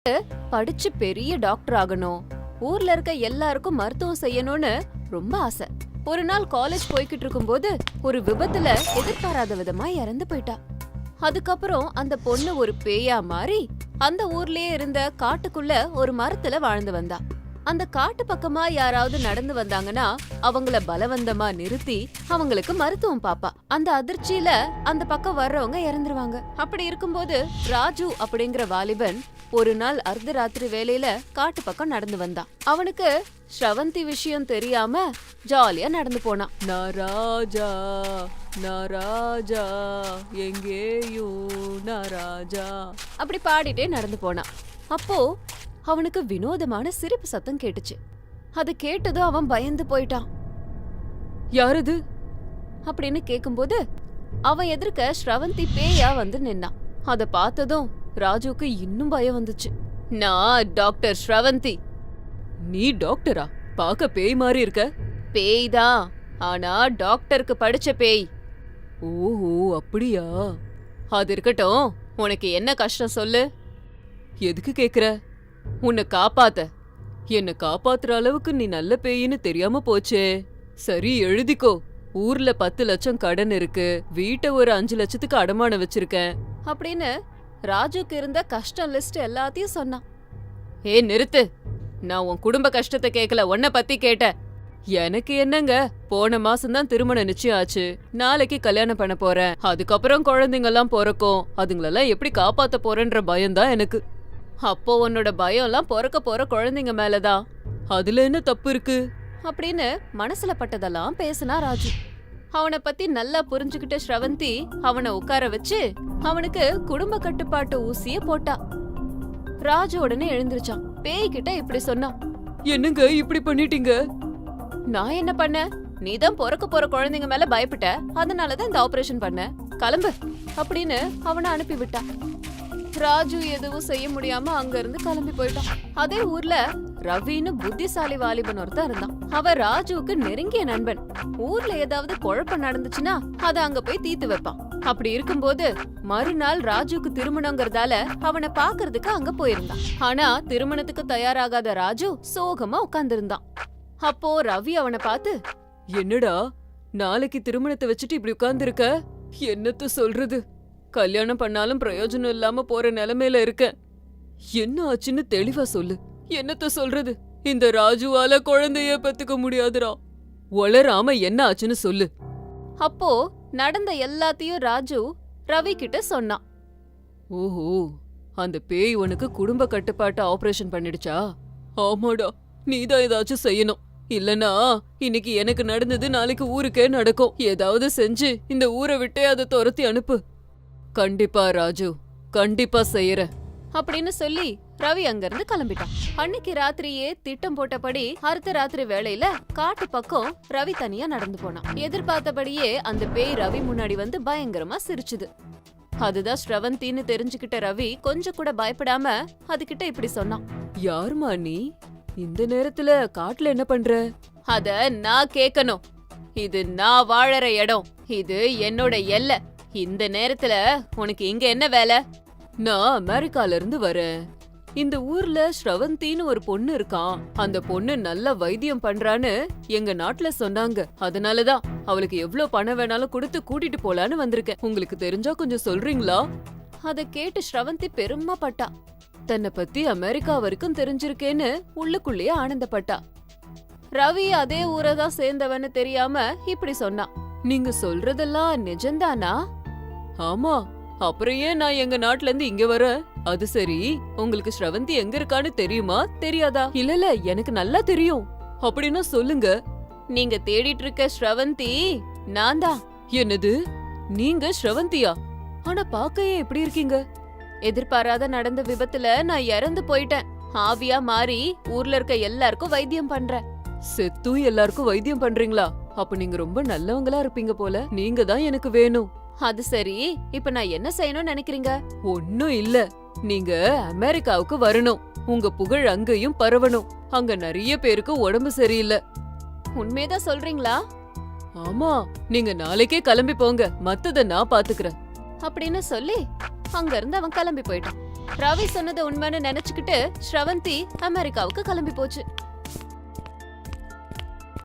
படிச்சு பெரிய டாக்டர் ஆகணும், ஊர்ல இருக்க எல்லாருக்கும் மருத்துவம் செய்யணும்னு ரொம்ப ஆசை. ஒரு நாள் காலேஜ் போய்கிட்டு இருக்கும்போது ஒரு விபத்துல எதிர்பாராத விதமா இறந்து போயிட்டா. அதுக்கப்புறம் அந்த பொண்ணு ஒரு பேயா மாறி அந்த ஊர்லயே இருந்த காட்டுக்குள்ள ஒரு மரத்துல வாழ்ந்து வந்தா. அந்த காட்டு பக்கமா யாராவது நடந்து வந்தாங்கன்னா அவங்கள பலவந்தமா நிறுத்தி அவங்களுக்கு மருத்துவம் பாப்பா. அந்த அதிர்ச்சியில அந்த பக்கம் வர்றவங்க இறந்துருவாங்க. அப்படி இருக்கும்போது ராஜு அப்படிங்கிற வாலிபன் ஒரு நாள் அர்த்தராத்திரி வேலையில காட்டு பக்கம் நடந்து வந்தான். அவனுக்கு ஸ்ரவந்தி விஷயம் தெரியாம ஜாலியா நடந்து போனான். நராஜா நராஜா எங்கேயும் நராஜா அப்படி பாடிட்டே நடந்து போனான். அப்போ அவனுக்கு வினோதமான சிரிப்பு சத்தம் கேட்டுச்சு. அது கேட்டதும் அவன் பயந்து போயிட்டான். யாரது அப்படின்னு கேக்கும்போது அவன் எதிர்க்க ஸ்ரவந்தி பேயா வந்து நின்னான். அத பார்த்ததும் ராஜுக்கு இன்னும் பயம் வந்துச்சு. நான் டாக்டர் ஸ்ரவந்தி. நீ டாக்டரா? பாக்க பேய் மாதிரி இருக்க. பேய் தான், ஆனா டாக்டருக்கு படிச்ச பேய். ஓஹோ அப்படியா? அது இருக்கட்டும், உனக்கு என்ன கஷ்டம் சொல்லு. எதுக்கு கேக்குற? உன்னை காப்பாத்த. என்ன காப்பாத்துற அளவுக்கு நீ நல்ல பேயின்னு தெரியாம போச்சே. சரி எழுதிக்கோ. ஊர்ல 10 லட்சம் கடன் இருக்கு, வீட்டை ஒரு 5 லட்சத்துக்கு அடமானம் வச்சிருக்கேன் அப்படின்னு ராஜுக்கு இருந்த கஷ்டம் லிஸ்ட் எல்லாத்தையும் சொன்னான். ஏ நிறுத்து, நான் உன் குடும்ப கஷ்டத்தை கேட்கல, உன்னை பத்தி கேட்டேன். எனக்கு என்னங்க, போன மாசம்தான் திருமணம் நிச்சயம் ஆச்சு, நாளைக்கு கல்யாணம் பண்ண போறேன், அதுக்கப்புறம் குழந்தைங்க எல்லாம் பிறக்கும், அதுங்களெல்லாம் எப்படி காப்பாத்த போறேன்ற பயம்தான் எனக்கு. அப்போ உன்னோட பயம் எல்லாம் பிறக்க போற குழந்தைங்க மேலதான். அதுல என்ன தப்பு இருக்கு அப்படின்னு மனசுல பட்டதெல்லாம் பேசினா ராஜு. அவனை பத்தி நல்லா புரிஞ்சுக்கிட்ட ஸ்ரவந்தி அவனை உட்கார வச்சு அவனுக்கு குடும்ப கட்டுப்பாட்டு ஊசிய போட்டா. ராஜு உடனே எழுந்திருச்சான். பேய்கிட்ட இப்படி சொன்னான். என்னங்க இப்படி பண்ணிட்டீங்க? நான் என்ன பண்ண? நீதான் பிறக்க போற குழந்தைங்க மேல பயப்பட்ட, அதனாலதான் இந்த ஆபரேஷன் பண்ண, கிளம்பு அப்படின்னு அவனை அனுப்பி விட்டா. ராஜு எதுவும் செய்ய முடியாம அங்க இருந்து கிளம்பி போயிட்டான். அதே ஊர்ல ரவின்னு புத்திசாலி வாலிபன் ஒருத்தன் இருந்தான். அவ ராஜுவுக்கு நெருங்கிய நண்பன். ஊர்ல ஏதாவது குழப்பம் நடந்துச்சுன்னா அத அங்க போய் தீர்த்து வைப்பான். அப்படி இருக்கும்போது மறுநாள் ராஜுக்கு திருமணங்கிறதால அவனை பாக்குறதுக்கு அங்க போயிருந்தான். ஆனா திருமணத்துக்கு தயாராகாத ராஜு சோகமா உட்கார்ந்திருந்தான். அப்போ ரவி அவனை பார்த்து, என்னடா நாளைக்கு திருமணத்தை வச்சுட்டு இப்படி உட்கார்ந்துருக்க? என்னத்த சொல்றது, கல்யாணம் பண்ணாலும் பிரயோஜனம் இல்லாம போற நிலைமையில இருக்க. என்ன ஆச்சுன்னு தெளிவா சொல்லு. என்னத்த சொல்றது, இந்த ராஜுவால குழந்தைய பெத்துக்க முடியாதுடா. ஒளராம என்ன ஆச்சுன்னு சொல்லு. அப்போ நடந்த எல்லாத்தையும் ராஜு ரவி கிட்ட சொன்னான். ஓஹோ, அந்த பேய் உனக்கு குடும்ப கட்டுப்பாட்டு ஆபரேஷன் பண்ணிடுச்சா? ஆமாடா, நீதான் ஏதாச்சும் செய்யணும், இல்லனா இன்னைக்கு எனக்கு நடந்தது நாளைக்கு ஊருக்கே நடக்கும். ஏதாவது செஞ்சு இந்த ஊரை விட்டே அதை துரத்தி அனுப்பு. கண்டிப்பா ராஜு, கண்டிப்பா செய்யற அப்படின்னு சொல்லி ரவி அங்கிருந்து கிளம்பிட்டான். அன்னைக்கு ராத்திரியே திட்டம் போட்டபடி அர்த்தராத்திரி வேளையில காட்டு பக்கம் ரவி தனியா நடந்து போனான். எதிர்பார்த்தபடியே அந்த பேய் ரவி முன்னாடி வந்து பயங்கரமா சிரிச்சுது. அதுதான் ஸ்ரவந்தின்னு தெரிஞ்சுக்கிட்ட ரவி கொஞ்சம் கூட பயப்படாம அதுகிட்ட இப்படி சொன்னான். யாருமா நீ? இந்த நேரத்துல காட்டுல என்ன பண்ற? அத நான் கேட்கணும். இது நான் வாழற இடம், இது என்னோட எல்லை. இந்த நேரத்துல உனக்கு இங்க என்ன வேலை? நான் அமெரிக்கால இருந்து வரேன். இந்த ஊர்ல ஸ்ரவந்தின்னு ஒரு பொண்ணு இருக்கான், அந்த பொண்ணு நல்ல வைத்தியம் பண்றான்னு எங்க நாட்டுல சொன்னாங்க. அதனாலதான் அவளுக்கு எவ்வளவு பணம் வேணாலும் கொடுத்து கூட்டிட்டு போலான்னு வந்திருக்கேன். உங்களுக்கு தெரிஞ்சா கொஞ்சம் சொல்றீங்களா? அத கேட்டு ஸ்ரவந்தி பெருமைப்பட்டா. தன்னை பத்தி அமெரிக்கா வரைக்கும் தெரிஞ்சிருக்கேன்னு உள்ளுக்குள்ளேயே ஆனந்தப்பட்டா. ரவி அதே ஊரதான் சேர்ந்தவன்னு தெரியாம இப்படி சொன்னான். நீங்க சொல்றதெல்லாம் நிஜம்தானா? ஆமா, அப்புறம் ஏன் நான் எங்க நாட்டுல இருந்து இங்க வர? அது சரி, உங்களுக்கு ஸ்ரவந்தி எங்க இருக்கான்னு தெரியுமா தெரியாதா? இல்ல, எனக்கு நல்லா தெரியும். அப்படின்னா சொல்லுங்க. நீங்க தேடிட்டு இருக்க ஸ்ரவந்தி நான் தான். என்னது, நீங்க ஸ்ரவந்தியா? ஆனா பாக்கையே எப்படி இருக்கீங்க? எதிர்பாராத நடந்த விபத்துல நான் இறந்து போயிட்டேன். ஆவியா மாறி ஊர்ல இருக்க எல்லாருக்கும் வைத்தியம் பண்றேன். செத்தும் எல்லாருக்கும் வைத்தியம் பண்றீங்களா? அப்ப நீங்க ரொம்ப நல்லவங்களா இருப்பீங்க போல. நீங்க தான் எனக்கு வேணும். அது சரி, இப்ப நான் என்ன செய்யணும்னு நினைக்கிறீங்க? ஒன்னும் இல்ல, நீங்க அமெரிக்காவுக்கு வரணும். உங்க புகழ் அங்கேயும் பரவணும். அங்க நிறைய பேருக்கு உடம்பு சரியில்லை. உண்மையதான் சொல்றீங்களா? ஆமா, நீங்க நாளைக்கே கிளம்பி போங்க, மத்தத நான் பாத்துக்கிறேன் அப்படின்னு சொல்லி அங்க இருந்து அவன் கிளம்பி போயிட்டான். ரவி சொன்னது உண்மைன்னு நினைச்சுக்கிட்டு ஸ்ரவந்தி அமெரிக்காவுக்கு கிளம்பி போச்சு.